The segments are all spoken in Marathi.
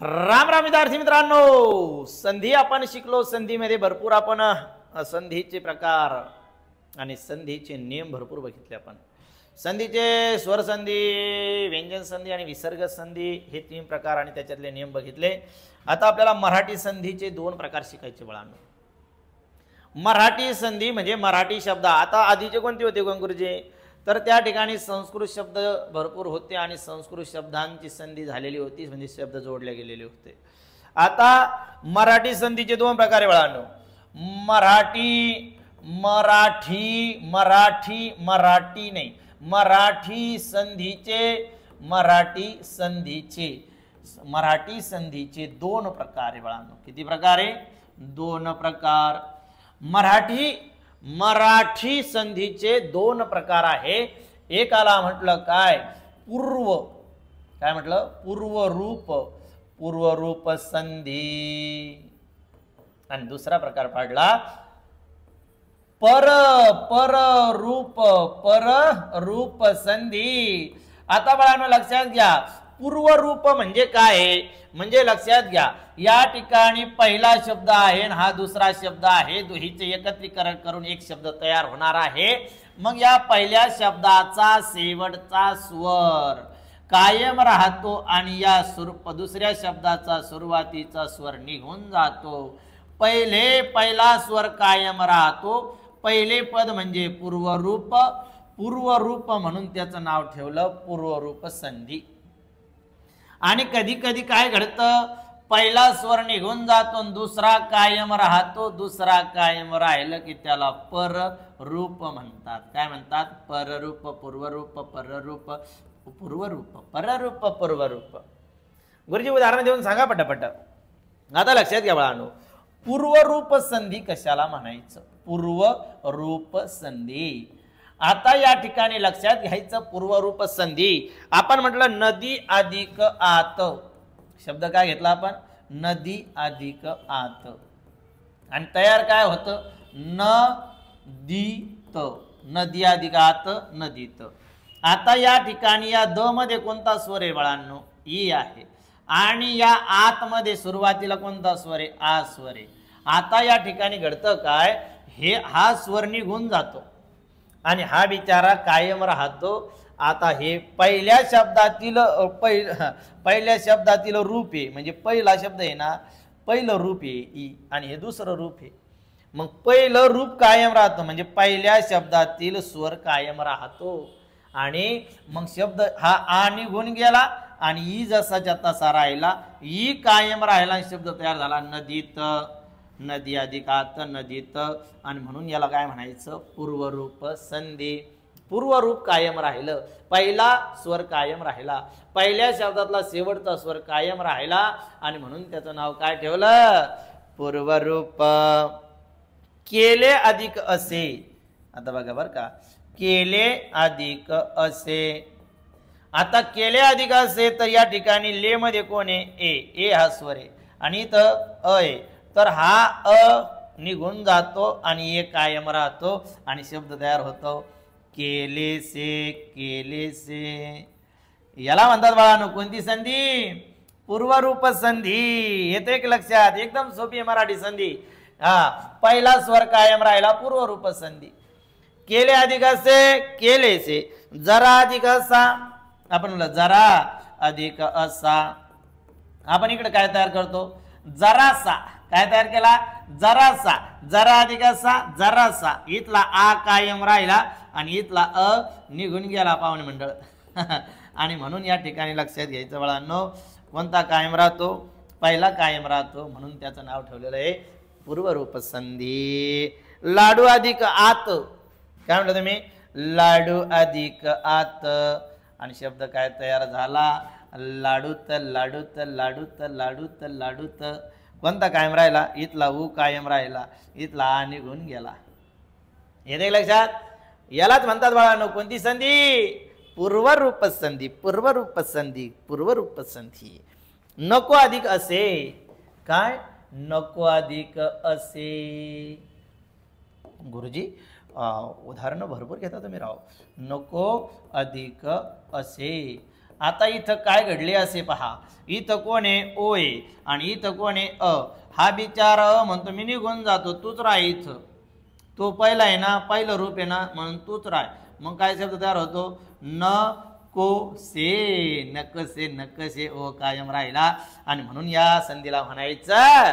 राम राम विद्यार्थी मित्रांनो, संधी आपण शिकलो. संधीमध्ये भरपूर आपण संधीचे प्रकार आणि संधीचे नियम भरपूर बघितले. आपण संधीचे स्वरसंधी, व्यंजन संधी आणि विसर्ग संधी हे तीन प्रकार आणि त्याच्यातले नियम बघितले. आता आपल्याला मराठी संधीचे दोन प्रकार शिकायचे बाळांनो. मराठी संधी म्हणजे मराठी शब्द. आता आधीचे कोणते होते गुरुजी? तर त्या ठिकाणी संस्कृत शब्द भरपूर होते आणि संस्कृत शब्दांची संधी झालेली होती, म्हणजे शब्द जोडले गेलेले होते. आता मराठी संधीचे दोन प्रकार आहे बाळांनो. मराठी मराठी मराठी मराठी नाही, मराठी संधीचे दोन प्रकार आहे बाळांनो. किती प्रकार आहे? दोन प्रकार. मराठी संधीचे दोन प्रकार आहे. एकाला म्हटलं काय? काय म्हटलं? पूर्वरूप संधी. आणि दुसरा प्रकार पाडला पररूप संधी. आता बाळांनो लक्षात घ्या, पूर्वरूप म्हणजे काय? म्हणजे लक्षात घ्या, या ठिकाणी पहिला शब्द आहे आणि हा दुसरा शब्द आहे. दोहीचे एकत्रीकरण करून एक शब्द तयार होणार आहे. मग या पहिल्या शब्दाचा शेवटचा स्वर कायम राहतो आणि या दुसऱ्या शब्दाचा सुरुवातीचा स्वर निघून जातो. पहिला स्वर कायम राहतो. पहिले पद म्हणजे पूर्वरूप म्हणून त्याचं नाव ठेवलं पूर्वरूप संधी. आणि कधी कधी काय घडतं, पहिला स्वर निघून जातो, दुसरा कायम राहतो. दुसरा कायम राहिलं की त्याला पररूप म्हणतात. काय म्हणतात? पररूप, पूर्वरूप, पररूप, पूर्वरूप. गुरुजी उदाहरण देऊन सांगा पटापट. आता लक्षात घ्या बाळांनो, पूर्वरूप संधी कशाला म्हणायचं? पूर्वरूप संधी. आता या ठिकाणी लक्षात घ्यायचं, पूर्वरूप संधी आपण म्हटलं नदी अधिक आत. शब्द काय घेतला आपण? नदी अधिक आत. आणि तयार काय होतं? नदीत. नदी अधिक आत, नदीत. आता या ठिकाणी या द मध्ये कोणता स्वर आहे बाळांनो? ई आहे. आणि या आत मध्ये सुरुवातीला कोणता स्वर आहे? आ स्वर आहे. आता या ठिकाणी घडतं काय? हा स्वर निघून जातो आणि हा बिचारा कायम राहतो. आता हे पहिल्या शब्दातील रूप आहे, म्हणजे पहिला शब्द आहे ना, पहिलं रूप आहे ई आणि हे दुसरं रूप आहे. मग पहिलं रूप कायम राहतं म्हणजे पहिल्या शब्दातील स्वर कायम राहतो. आणि मग शब्द हा आ निघून गेला आणि ई जसाच्या तसा राहिला, ई कायम राहिला आणि शब्द तयार झाला नदीत. नदी अधिक आत, नदीत. आणि म्हणून याला काय म्हणायचं? पूर्वरूप संधी. पूर्वरूप कायम राहिलं, पहिला स्वर कायम राहिला, पहिल्या शब्दातला शेवटचा स्वर कायम राहिला आणि म्हणून त्याचं नाव काय ठेवलं? पूर्वरूप. केले अधिक असे. आता बघा बर का, केले अधिक असे. आता केले अधिक असे तर या ठिकाणी ले मध्ये कोण आहे? ए हा स्वर आहे आणि इथं अ आहे. तर हा अ निघून जातो आणि एक कायम राहतो आणि शब्द तयार होतो केलेसे. याला म्हणतात बाळांनो कोणती संधी? पूर्वरूप संधी. येते एक लक्षात, एकदम सोपी मराठी संधी. पहिला स्वर कायम राहिला, पूर्वरूप संधी. केले अधिक असे, केलेसे. जरा अधिक असा, आपण म्हणलं जरा अधिक असा. आपण इकडे काय तयार करतो? जरासा. काय तयार केला? जरासा. जरा अधिक असा, जरासा. इथला आ कायम राहिला आणि इथला अ निघून गेला पाहुणे मंडळ. आणि म्हणून या ठिकाणी लक्षात घ्यायचं बाळांनो, कोणता कायम राहतो? पहिला कायम राहतो, म्हणून त्याचं नाव ठेवलेलं आहे पूर्वरूप संधी. लाडू अधिक आत. काय म्हटलं तुम्ही? लाडू अधिक आत. आणि शब्द काय तयार झाला? लाडूत लाडूत लाडूत लाडूत लाडूत. कोणता कायम राहिला? इथला ऊ कायम राहिला, इथला आ निघून गेला. येते लक्षात? यालाच म्हणतात बाळांनो कोणती संधी? पूर्वरूप संधी. पूर्वरूप संधी, पूर्वरूप संधी. नको अधिक असे. काय? नको अधिक असे. गुरुजी उदाहरण भरपूर घेता तुम्ही राव. नको अधिक असे. आता इथं काय घडले असे पहा, इथं कोण आहे ओ आहे आणि इथं कोण आहे अ. हा बिचार म्हणतो मी निघून जातो, तूच राह इथं. तो पहिला आहे ना, पहिलं रूप आहे ना, म्हणून तूच राह. मग काय शब्द तयार होतो, न को से, नकसे नकसे ओ कायम राहिला. आणि म्हणून या संधीला म्हणायचं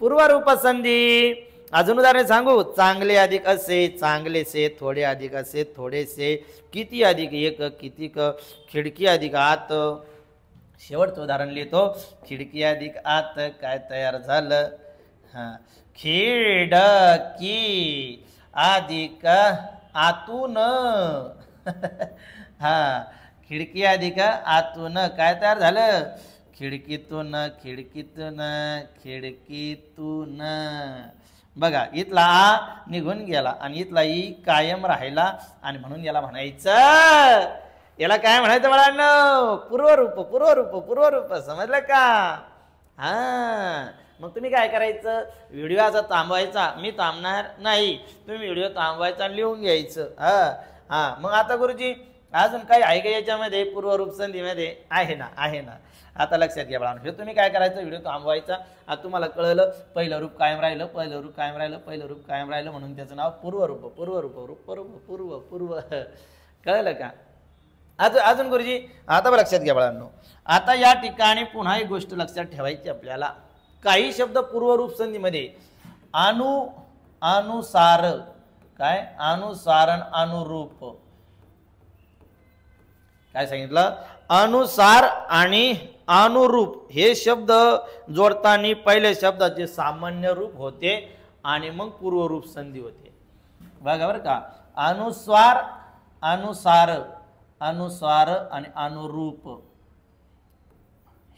पूर्वरूप संधी. अजून उदाहरण सांगू, चांगले अधिक असे चांगलेसे, थोडे अधिक असे थोडेसे, किती अधिक एक कितीक, खिडकी अधिक आत. शेवटचं उदाहरण लिहितो, खिडकी अधिक आत काय तयार झालं, हा खिडकी अधिक आतून हा खिडकी अधिक आतून काय तयार झालं, खिडकीतून खिडकीतून खिडकीतून. बघा इथला आ निघून गेला आणि इथला ई कायम राहिला आणि म्हणून याला म्हणायचं, याला काय म्हणायचं बाळांनो, पूर्वरूप पूर्वरूप पूर्वरूप. समजलं का? हा मग तुम्ही काय करायचं, व्हिडिओ असा थांबवायचा, मी थांबणार नाही, तुम्ही व्हिडिओ थांबवायचा लिहून घ्यायचं. हा मग आता गुरुजी अजून काही आहे का याच्यामध्ये पूर्वरूप संधीमध्ये? आहे ना, आहे ना. आता लक्षात घ्या बाळांनो, हे तुम्ही काय करायचं, व्हिडिओ थांबवायचा. आता तुम्हाला कळलं पहिलं रूप कायम राहिलं, पहिलं रूप कायम राहिलं, पहिलं रूप कायम राहिलं, म्हणून त्याचं नाव पूर्वरूप. पूर्वरूप रूप पूर्व पूर्व पूर्व. कळलं का? अजून गुरुजी आता लक्षात घ्या बाळांनो, आता या ठिकाणी पुन्हा एक गोष्ट लक्षात ठेवायची आपल्याला. काही शब्द पूर्वरूप संधीमध्ये अनुसार, काय अनुसारण अनुरूप, काय सांगितलं, अनुसार आणि अनुरूप हे शब्द जोडताना पहिले शब्दाचे सामान्य रूप होते आणि मग पूर्वरूप संधी होते. बघा बरं का, अनुस्वार अनुसार अनुस्वार आणि अनुरूप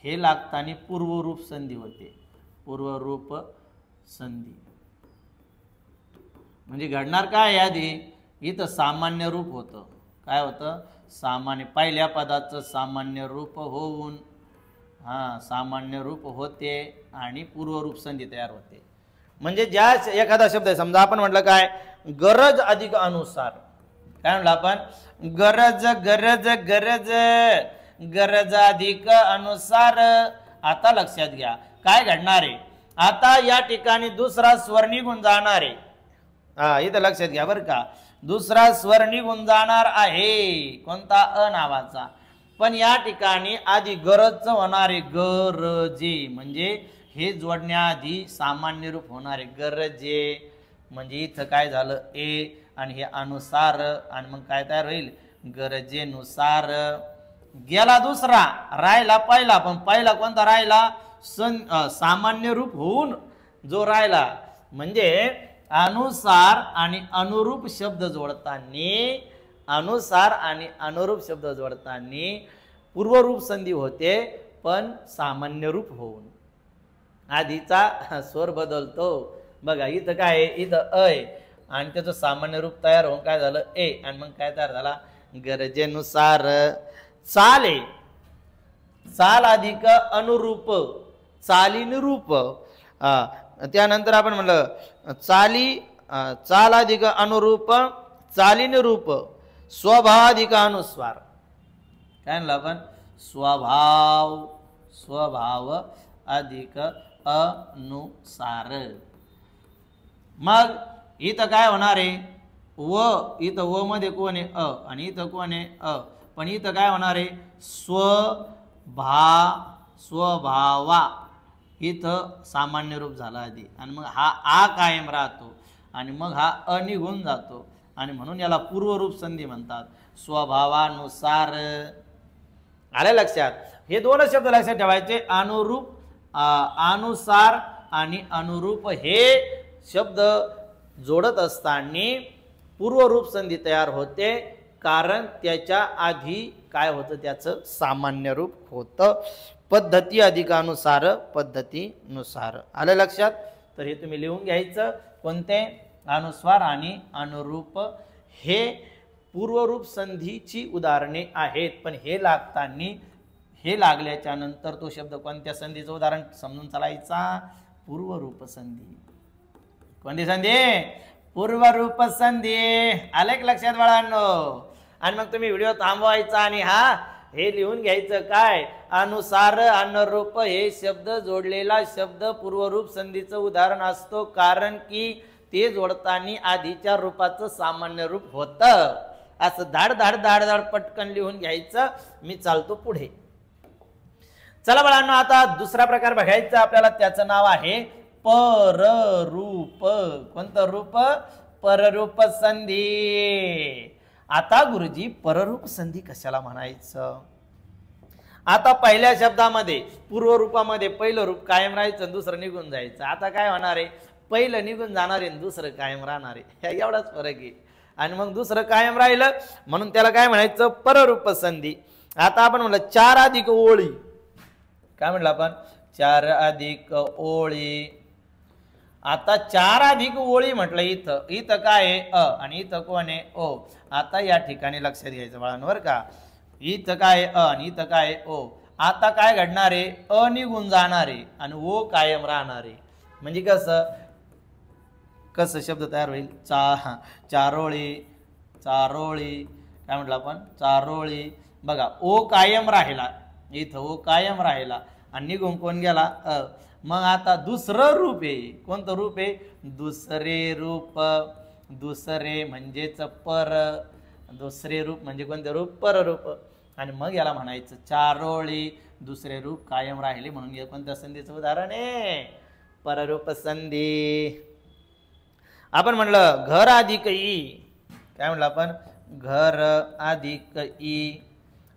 हे लागताना पूर्वरूप संधी होते. पूर्वरूप संधी म्हणजे घडणार काय, आधी इथं सामान्य रूप होतं. काय होतं, सामान्य, पहिल्या पदाचं सामान्य रूप होऊन सामान्य रूप होते आणि पूर्वरूप संधी तयार होते. म्हणजे ज्या एखादा शब्द आहे, समजा आपण म्हटलं काय, गरज अधिक अनुसार, काय म्हटलं आपण, गरज गरज गरज गरज अधिक अनुसार. आता लक्षात घ्या काय घडणार आहे, आता या ठिकाणी दुसरा स्वर निघून जाणार आहे. इथं लक्षात घ्या बरं का, दुसरा स्वर निघून जाणार आहे, कोणता, अ नावाचा. पण या ठिकाणी आधी गरजचं होणार आहे, गरजे, म्हणजे हे जोडण्याआधी सामान्य रूप होणार आहे, गरजे. म्हणजे इथं काय झालं, ए आणि हे अनुसार, आणि मग काय तयार होईल, गरजेनुसार. गेला दुसरा, राहिला पहिला, पण पहिला कोणता राहिला, सामान्य रूप होऊन जो राहिला. म्हणजे अनुसार आणि अनुरूप शब्द जोडताना, अनुसार आणि अनुरूप शब्द जोडताना पूर्वरूप संधी होते, पण सामान्य रूप होऊन. आधीचा स्वर बदलतो. बघा इथं काय आहे, इथं अ आहे आणि त्याचं सामान्य रूप तयार होऊन काय झालं, ए, आणि मग काय तयार झाला, गरजेनुसार. चाल आहे, चाल अधिक अनुरूप, चालीनुरूप. त्यानंतर आपण म्हणलं चाल अधिक अनुरूप, चालीनुरूप. स्वभाव अधिक अनुस्वार, काय म्हणलं आपण, स्वभाव, स्वभाव अधिक अनुसार. मग इथं काय होणार आहे, व, इथं व मध्ये कोण आहे, अ, आणि इथं कोण आहे, अ. पण इथं काय होणार आहे, स्वभावा, इथं सामान्य रूप झाला आधी, आणि मग हा आ कायम राहतो आणि मग हा अ निघून जातो, आणि म्हणून याला पूर्वरूप संधी म्हणतात, स्वभावानुसार. आलं लक्षात? हे दोन शब्द लक्षात ठेवायचे, अनुरूप, अनुसार आणि अनुरूप हे शब्द जोडत असताना पूर्वरूप संधी तयार होते, कारण त्याच्या आधी काय होतं, त्याचं सामान्य रूप होतं. पद्धती अधिकानुसार, पद्धतीनुसार. आलं लक्षात? तर हे तुम्ही लिहून घ्यायचं, कोणते, अनुस्वार आणि अनुरूप हे पूर्वरूप संधीची उदाहरणे आहेत. पण हे लागताना, हे लागल्याच्या नंतर तो शब्द कोणत्या संधीचं उदाहरण समजून चालायचा, पूर्वरूप संधी. कोणती संधी, पूर्वरूप संधी. आले लक्षात बाळांनो? आणि मग तुम्ही व्हिडिओ थांबवायचा आणि हे लिहून घ्यायचं काय अनुसार अनुरूप हे शब्द जोडलेला शब्द पूर्वरूप संधीचं उदाहरण असतो कारण की ते जोडताना आधीच्या रूपाचं सामान्य रूप होतं असं धाड धाड धाड धाड पटकन लिहून घ्यायचं मी चालतो पुढे चला बाळांनो आता दुसरा प्रकार बघायचा आपल्याला त्याचं नाव आहे पररूप कोणतं रूप पररूप संधी आता गुरुजी पररूप संधी कशाला म्हणायचं आता पहिल्या शब्दामध्ये पूर्व रूपामध्ये पहिलं रूप कायम राहायचं दुसरं निघून जायचं आता काय होणार आहे पहिलं निघून जाणार आहे दुसरं कायम राहणार आहे एवढाच फरक आहे आणि मग दुसरं कायम राहिलं म्हणून त्याला काय म्हणायचं पररूप संधी आता आपण म्हणलं 4 अधिक ओळी काय म्हणलं आपण 4 अधिक ओळी आता 4 अधिक ओळी म्हटलं इथं इथं काय आहे अ आणि इथं कोण आहे ओ आता या ठिकाणी लक्षात घ्यायचं बाळांवर का इथं काय अ आणि इथं काय ओ आता काय घडणार आहे अ निघून जाणार आहे आणि ओ कायम राहणार आहे म्हणजे कसं शब्द तयार होईल चारोळी काय म्हटलं आपण चारोळी बघा ओ कायम राहिला इथं ओ कायम राहिला आणि निघून कोण गेला अ मग आता दुसरं रूप आहे कोणतं रूप आहे दुसरे रूप दुसरे म्हणजेच पर दुसरे रूप म्हणजे कोणतं रूप पररूप आणि मग याला म्हणायचं चारोळी दुसरे रूप कायम राहिले म्हणून हे कोणत्या संधीचं उदाहरण आहे पररूप संधी आपण म्हणलं घर अधिक ई काय म्हणलं आपण घर अधिक ई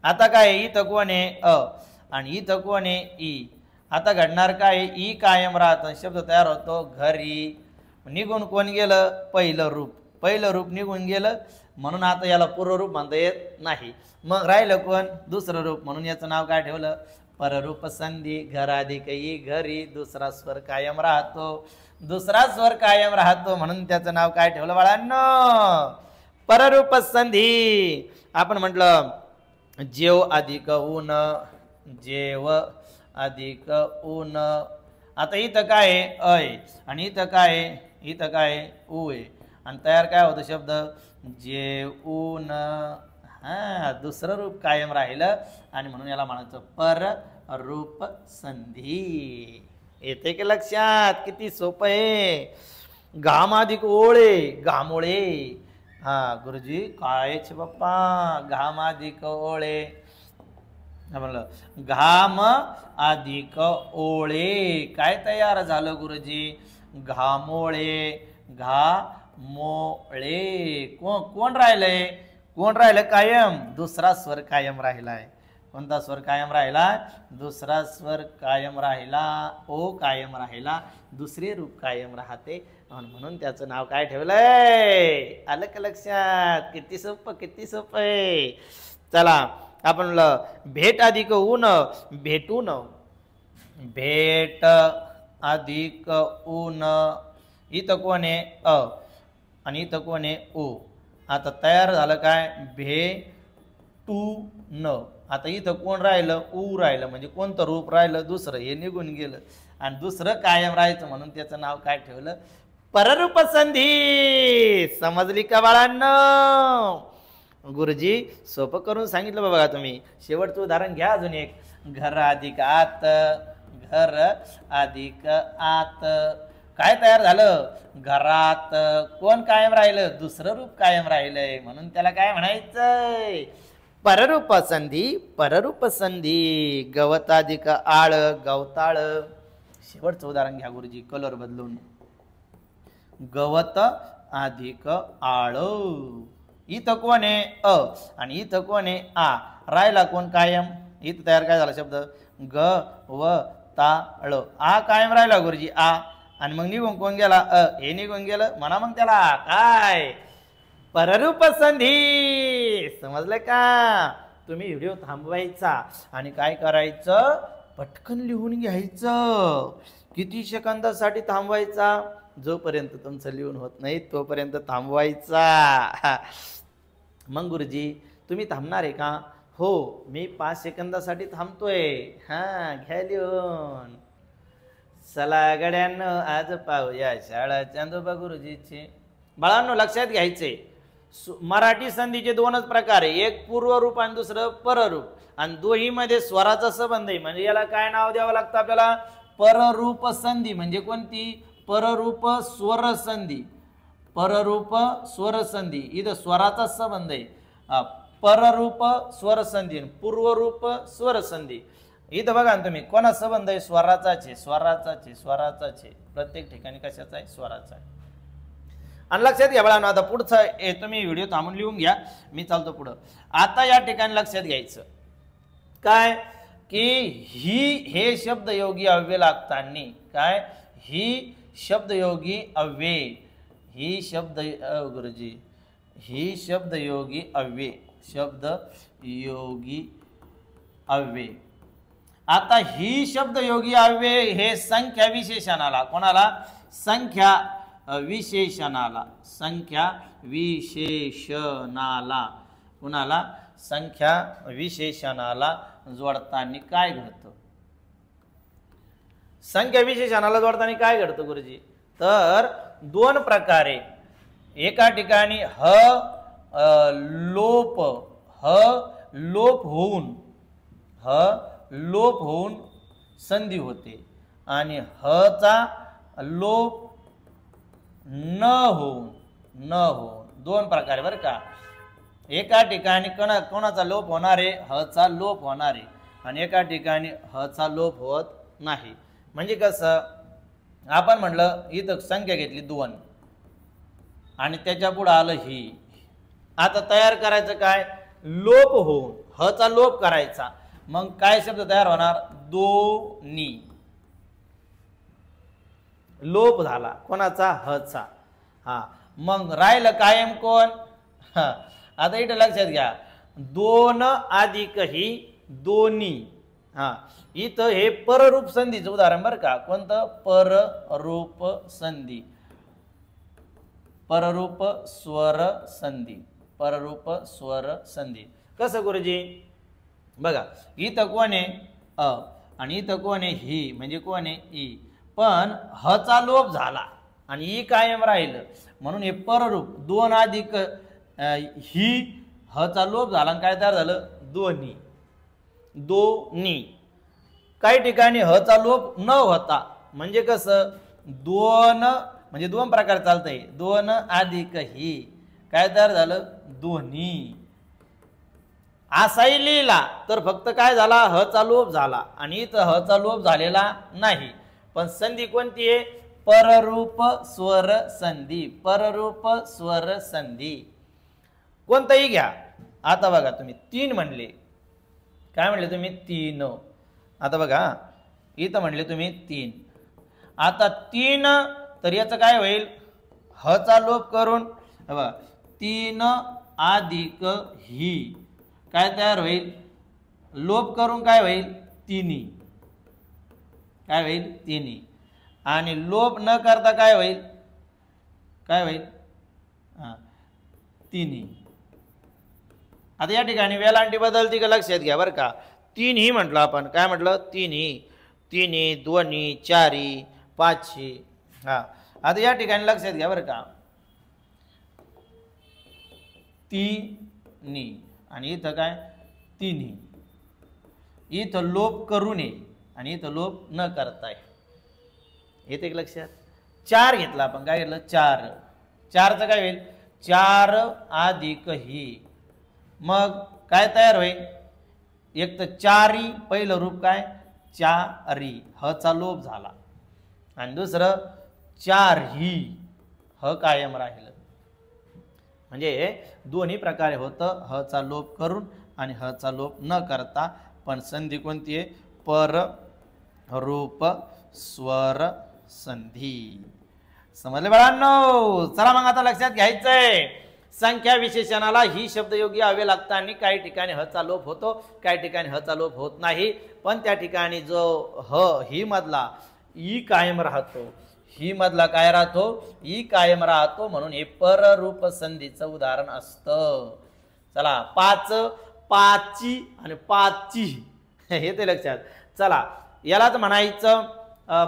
आता काय इथं कोण आहे अ आणि इथं कोण आहे ई आता घडणार काय ई कायम राहतं शब्द तयार होतो घरी निघून कोण गेलं पहिलं रूप निघून गेलं म्हणून आता याला पूर्वरूप म्हणता येत नाही मग राहिलं कोण दुसरं रूप म्हणून याचं नाव काय ठेवलं पररूप संधी घर अधिक ई घरी दुसरा स्वर कायम राहतो म्हणून त्याचं नाव काय ठेवलं बाळांनो पररूप संधी आपण म्हटलं जेव अधिक ऊन जेव अधिक ऊन आता इथं काय आहे अय आणि इथं काय ऊ आहे आणि तयार काय होतं शब्द जेऊन दुसरं रूप कायम राहिलं आणि म्हणून याला म्हणायचं पररूप संधी येते की लक्षात किती सोपं आहे घाम अधिक ओळे घामोळे गुरुजी काय बाप्पा घाम अधिक ओळे म्हणलं घाम अधिक ओळे काय तयार झालं गुरुजी घामोळे घामोळे कोण राहिलं कायम दुसरा स्वर कायम राहिलाय कोणता स्वर कायम राहिला दुसरा स्वर कायम राहिला ओ कायम राहिला दुसरे रूप कायम राहते म्हणून त्याचं नाव काय ठेवलंय आलं का लक्षात किती सोपं आहे चला आपण भेट अधिक ऊन भेटून भेट अधिक ऊन इथं कोण आहे अ आणि इथं कोण आहे ओ आता तयार झालं काय भेटून आता इथं कोण राहिलं ऊ राहिलं म्हणजे कोणतं रूप राहिलं दुसरं हे निघून गेलं आणि दुसरं कायम राहायचं म्हणून त्याचं नाव काय ठेवलं पररूप संधी समजली का बाळांनो गुरुजी सोपं करून सांगितलं बघा तुम्ही शेवटचं उदाहरण घ्या अजून एक घर अधिक आत काय तयार झालं घरात कोण कायम राहिलं दुसरं रूप कायम राहिलंय म्हणून त्याला काय म्हणायचंय पररूप संधी गवताधिक आळ गवताळ शेवटचं उदाहरण घ्या गुरुजी कलर बदलून गवत अधिक आळ इथं कोण आहे अ आणि इथं कोण आहे आ राहिला कोण कायम इथं तयार काय झाला शब्द ग व ताळ आ कायम राहिला गुरुजी आ आणि मग निघून कोण गेला अ हे निघून गेलं म्हणा मग त्याला काय पररूप संधी समजलं का तुम्ही व्हिडिओ थांबवायचा आणि काय करायचं पटकन लिहून घ्यायचं किती सेकंदासाठी थांबवायचा जोपर्यंत तुमचं लिहून होत नाही तोपर्यंत थांबवायचा मग गुरुजी तुम्ही थांबणार आहे का हो मी 5 सेकंदासाठी थांबतोय घ्या लिहून चला गड्यांनो आज पाहूया शाळा चांदोबा गुरुजीची बाळांनो लक्षात घ्यायचे मराठी संधीचे दोनच प्रकार आहे, एक पूर्वरूप आणि दुसरं पररूप, आणि दोहीमध्ये स्वराचा संबंध आहे. म्हणजे याला काय नाव द्यावं लागतं आपल्याला? पररूप संधी. म्हणजे कोणती? पररूप स्वर संधी. पररूप स्वर संधी, इथं स्वराचा संबंध आहे. पररूप स्वर संधी, पूर्वरूप स्वर संधी. इथं बघा ना तुम्ही, कोणा संबंध आहे? स्वराचाच आहे, स्वराचाच आहे, स्वराचाच आहे. प्रत्येक ठिकाणी कशाचा आहे? स्वराचा आहे. आणि लक्षात घ्या बाळांनो, आता पुढचं तुम्ही व्हिडिओ थांबून लिहून घ्या, मी चालतो पुढं. आता या ठिकाणी लक्षात घ्यायचं काय की हे शब्दयोगी अव्यय लागताना काय? ही शब्दयोगी अव्यय, ही शब्द गुरुजी, ही शब्दयोगी अव्यय, शब्दयोगी अव्यय. आता ही शब्दयोगी अव्यय हे संख्या विशेषणाला, कोणाला? संख्या विशेषणाला, संख्या विशेषणाला, कुणाला? संख्या विशेषणाला जोडताना काय घडतं? संख्या विशेषणाला जोडताना काय घडतं गुरुजी? तर दोन प्रकारे, एका ठिकाणी लोप होऊन संधी होते, आणि चा लोप न होऊन दोन प्रकारे बरं का. एका ठिकाणी कोणाचा लोप होणार आहे? चा लोप होणार आहे, आणि एका ठिकाणी चा लोप होत नाही. म्हणजे कसं? आपण म्हटलं इथं संख्या घेतली 2 आणि त्याच्या पुढे आलं ही. आता तयार करायचं काय? लोप होऊन चा लोप करायचा. मग काय शब्द तयार होणार? दोन्ही. लोप झाला कोणाचा? चा. मग राहिलं कायम कोण? आता इथं लक्षात घ्या, 2 अधिक ही दोन्ही. इथं हे पररूप संधीचं उदाहरण बरं का. कोणतं? पररूप संधी, पररूप स्वर संधी, पररूप स्वर संधी. कसं गुरुजी? बघा, इथं कोण आहे? आणि इथं कोण आहे? ही. म्हणजे कोण आहे? ई. पण चा लोप झाला आणि ई कायम राहिलं, म्हणून हे पररूप. 2 अधिक ही चा लोप झाला आणि काय तयार झालं? दोन्ही. काही ठिकाणी चा लोप न होता, म्हणजे कसं? 2 म्हणजे 2 प्रकार चालतंय. 2 अधिक ही काय तयार झालं? दोन्ही. असाही लिहिला तर फक्त काय झाला? चा लोप झाला, आणि इथं चा लोप झालेला नाही. पण संधी कोणती आहे? पररूप स्वर संधी, पररूप स्वर संधी. कोणतंही घ्या. आता बघा तुम्ही 3 म्हणले, काय म्हणले तुम्ही? 3. आता बघा इथं म्हणले तुम्ही 3. आता 3 तर याचं काय होईल? चा लोप करून 3 अधिक ही काय तयार होईल? लोप करून काय होईल? तिन्ही. काय होईल? तिन्ही. आणि लोप न करता काय होईल? काय होईल? तिन्ही. आता या ठिकाणी वेलांटी बदलती का? लक्षात घ्या बरं का. 3 ही म्हटलं आपण. काय म्हटलं? तिन्ही, दोन्ही, चारी, पाचही. आता या ठिकाणी लक्षात घ्या बरं का. तिन्ही आणि इथं काय? तिन्ही. इथं लोप करू नये आणि इथं लोप न करताय. येते एक लक्षात. 4 घेतला आपण. काय घेतलं? 4. 4चं काय होईल? 4 अधिक ही. मग काय तयार होईल? एक तर चारी, पहिलं रूप काय? चारी, चा लोप झाला, आणि दुसरं चारही, कायम राहिलं. म्हणजे दोन्ही प्रकारे होतं, चा लोप करून आणि चा लोप न करता. पण संधी कोणती आहे? पर रूप स्वर संधी. समजले बाळांनो? चला मग आता लक्षात घ्यायचंय, संख्या विशेषणाला ही शब्दयोगी अव्यय लागतं आणि काही ठिकाणी चा लोप होतो, काही ठिकाणी चा लोप होत नाही. पण त्या ठिकाणी जो ही मधला ई कायम राहतो, ही मधला काय राहतो? ई कायम राहतो. म्हणून हे पररूप संधीचं उदाहरण असतं. चला, 5, पाची आणि पाची, हे ते लक्षात. चला, यालाच म्हणायचं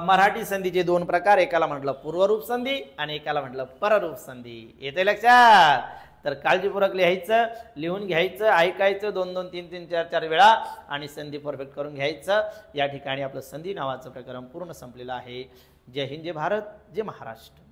मराठी संधीचे 2 प्रकार. एकाला म्हटलं पूर्वरूप संधी आणि एकाला म्हटलं पररूप संधी. येते लक्षात? तर काळजीपूर्वक लिहायचं, लिहून घ्यायचं, ऐकायचं 2-2, 3-3, 4-4 वेळा आणि संधी परफेक्ट करून घ्यायचं. या ठिकाणी आपलं संधी नावाचं प्रकरण पूर्ण संपलेलं आहे. जय हिंद, जय भारत, जय महाराष्ट्र.